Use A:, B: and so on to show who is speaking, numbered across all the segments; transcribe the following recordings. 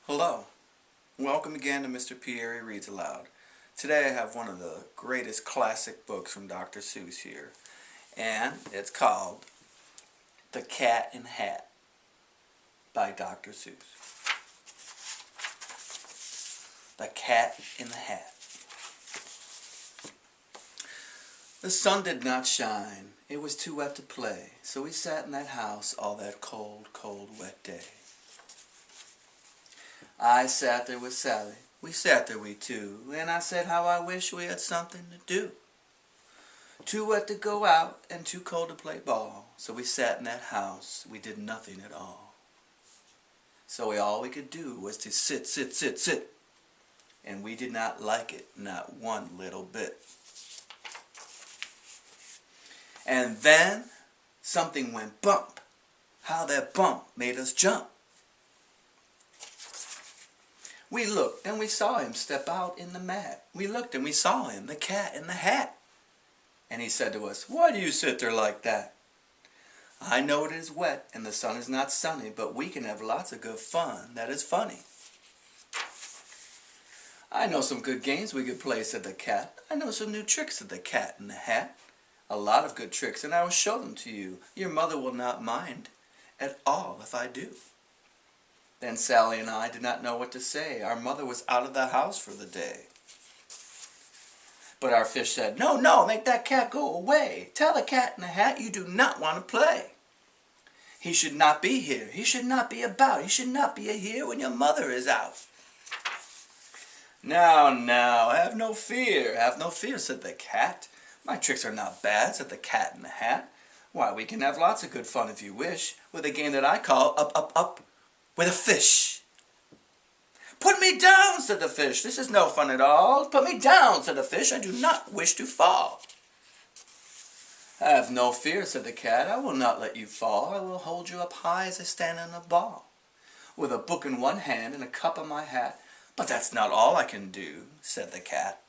A: Hello, welcome again to Mr. Pierre Reads Aloud. Today I have one of the greatest classic books from Dr. Seuss here, and it's called The Cat in the Hat by Dr. Seuss. The Cat in the Hat. The sun did not shine, it was too wet to play, so we sat in that house all that cold, cold, wet day. I sat there with Sally, we sat there we two, and I said how I wish we had something to do. Too wet to go out and too cold to play ball, so we sat in that house, we did nothing at all. So all we could do was to sit, sit, sit, sit, and we did not like it, not one little bit. And then something went bump. How that bump made us jump. We looked and we saw him step out in the mat. We looked and we saw him, the cat in the hat. And he said to us, "Why do you sit there like that? I know it is wet and the sun is not sunny, but we can have lots of good fun that is funny." "I know some good games we could play," said the cat. "I know some new tricks," said the cat in the hat. "A lot of good tricks, and I will show them to you. Your mother will not mind at all if I do." Then Sally and I did not know what to say. Our mother was out of the house for the day. But our fish said, "No, no, make that cat go away. Tell the cat in the hat you do not want to play. He should not be here. He should not be about. He should not be here when your mother is out." "Now, now, have no fear, said the cat. "My tricks are not bad," said the cat in the hat. "Why, we can have lots of good fun if you wish, with a game that I call Up, Up, Up with a Fish." "Put me down," said the fish. "This is no fun at all. Put me down," said the fish. "I do not wish to fall." "Have no fear," said the cat. "I will not let you fall. I will hold you up high as I stand on a ball, with a book in one hand and a cup on my hat." "But that's not all I can do," said the cat.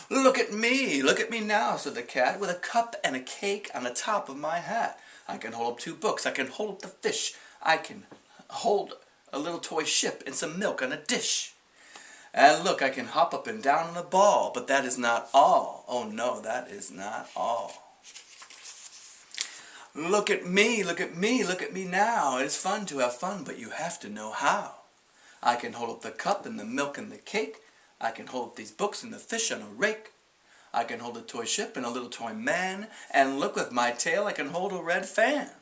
A: Look at me now," said the cat, "with a cup and a cake on the top of my hat. I can hold up 2 books, I can hold up the fish, I can hold a little toy ship and some milk on a dish. And look, I can hop up and down on a ball, but that is not all. Oh no, that is not all. Look at me now. It is fun to have fun, but you have to know how. I can hold up the cup and the milk and the cake. I can hold up these books and the fish on a rake. I can hold a toy ship and a little toy man. And look, with my tail I can hold a red fan.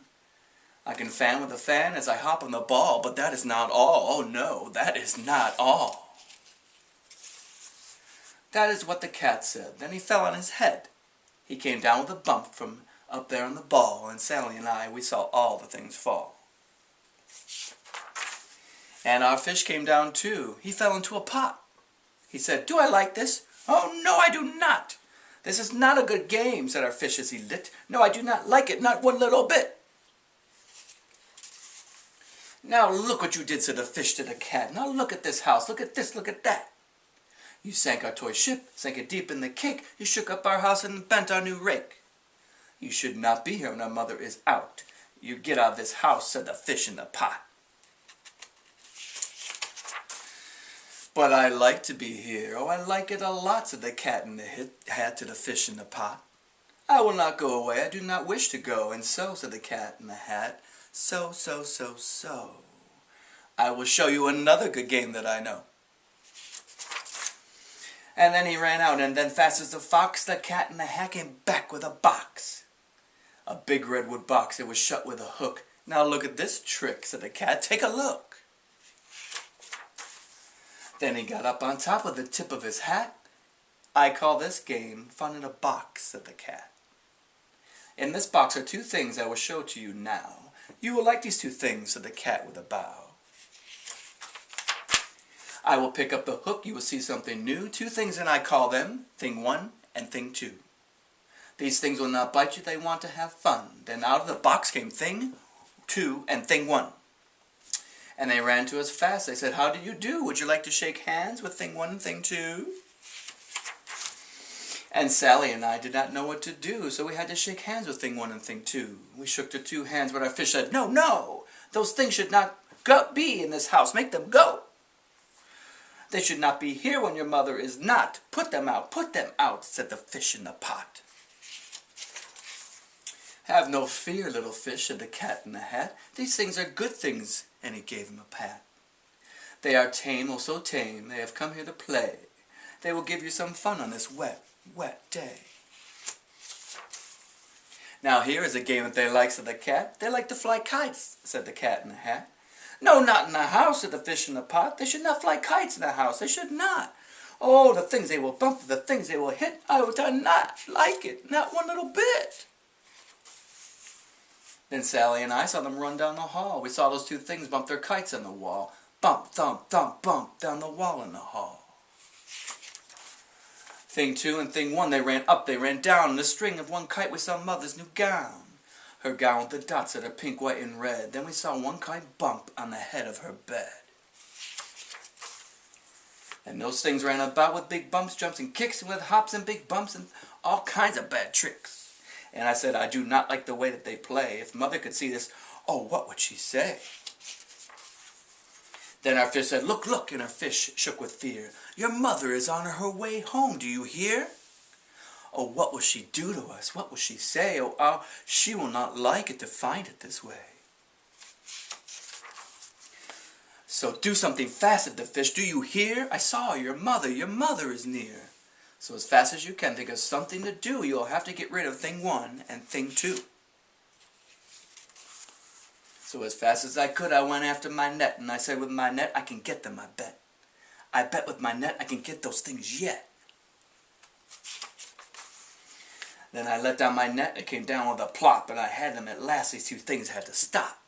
A: I can fan with a fan as I hop on the ball, but that is not all. Oh no, that is not all." That is what the cat said. Then he fell on his head. He came down with a bump from up there on the ball, and Sally and I, we saw all the things fall. And our fish came down too. He fell into a pot. He said, "Do I like this? Oh no, I do not. This is not a good game," said our fish as he lit. "No, I do not like it, not one little bit." "Now look what you did," said the fish to the cat. "Now look at this house, look at this, look at that. You sank our toy ship, sank it deep in the cake. You shook up our house and bent our new rake. You should not be here when our mother is out. You get out of this house," said the fish in the pot. "But I like to be here. Oh, I like it a lot," said the cat in the hat to the fish in the pot. "I will not go away. I do not wish to go. And so," said the cat in the hat, so, "I will show you another good game that I know." And then he ran out, and then fast as a fox, the cat in the hat came back with a box. A big redwood box. It was shut with a hook. "Now look at this trick," said the cat. "Take a look." Then he got up on top of the tip of his hat. "I call this game Fun in a Box," said the cat. "In this box are 2 things I will show to you now. You will like these 2 things," said the cat with a bow. "I will pick up the hook, you will see something new. 2 things, and I call them Thing 1 and Thing 2. These things will not bite you, they want to have fun." Then out of the box came Thing 2 and Thing 1. And they ran to us fast. They said, "How do you do? Would you like to shake hands with Thing 1 and Thing 2? And Sally and I did not know what to do, so we had to shake hands with Thing 1 and Thing 2. We shook the 2 hands, but our fish said, "No, no! Those things should not be in this house. Make them go. They should not be here when your mother is not. Put them out, said the fish in the pot. Have no fear, little fish, said the cat in the hat. These things are good things, and he gave him a pat. They are tame, oh so tame, they have come here to play. They will give you some fun on this wet, wet day. Now here is a game that they like, said the cat. They like to fly kites, said the cat in the hat. No, not in the house, said the fish in the pot. They should not fly kites in the house, they should not. Oh, the things they will bump, the things they will hit, I would not like it, not one little bit. Then Sally and I saw them run down the hall. We saw those two things bump their kites on the wall. Bump, thump, thump, bump, down the wall in the hall. Thing 2 and thing 1, they ran up, they ran down. In the string of one kite we saw mother's new gown. Her gown with the dots that are pink, white, and red. Then we saw one kite bump on the head of her bed. And those things ran about with big bumps, jumps, and kicks, and with hops and big bumps and all kinds of bad tricks. And I said, I do not like the way that they play. If mother could see this, oh, what would she say? Then our fish said, look, look, and our fish shook with fear. Your mother is on her way home, do you hear? Oh, what will she do to us? What will she say? Oh, she will not like it to find it this way. So do something fast, said the fish. Do you hear? I saw your mother is near. So as fast as you can, think of something to do. You'll have to get rid of thing 1 and thing 2. So as fast as I could, I went after my net, and I said, with my net, I can get them, I bet. I bet with my net, I can get those things yet. Then I let down my net, it came down with a plop, and I had them at last. These two things had to stop.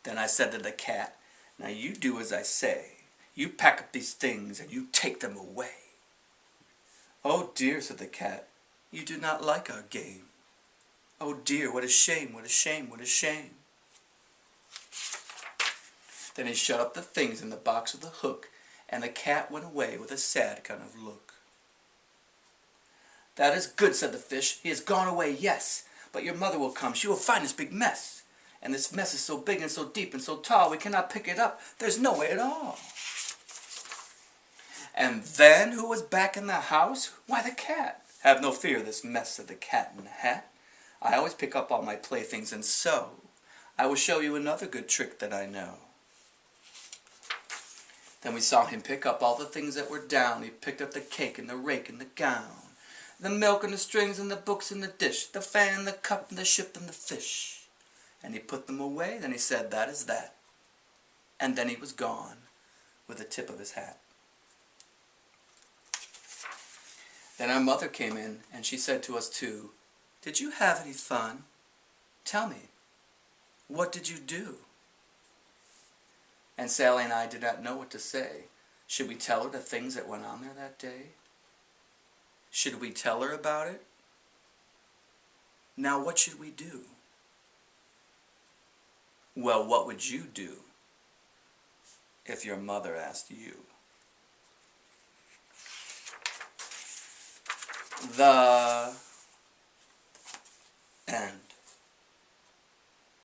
A: Then I said to the cat, now you do as I say. You pack up these things, and you take them away. Oh dear, said the cat, you do not like our game. Oh dear, what a shame, what a shame, what a shame. Then he shut up the things in the box with a hook, and the cat went away with a sad kind of look. That is good, said the fish. He has gone away, yes. But your mother will come. She will find this big mess. And this mess is so big and so deep and so tall, we cannot pick it up. There's no way at all. And then who was back in the house? Why, the cat. Have no fear of this mess, said the cat in the hat. I always pick up all my playthings, and so I will show you another good trick that I know. Then we saw him pick up all the things that were down. He picked up the cake and the rake and the gown, the milk and the strings and the books and the dish, the fan and the cup and the ship and the fish. And he put them away. Then he said, that is that. And then he was gone with the tip of his hat. Then our mother came in, and she said to us two, did you have any fun? Tell me, what did you do? And Sally and I did not know what to say. Should we tell her the things that went on there that day? Should we tell her about it? Now what should we do? Well, what would you do if your mother asked you? The end.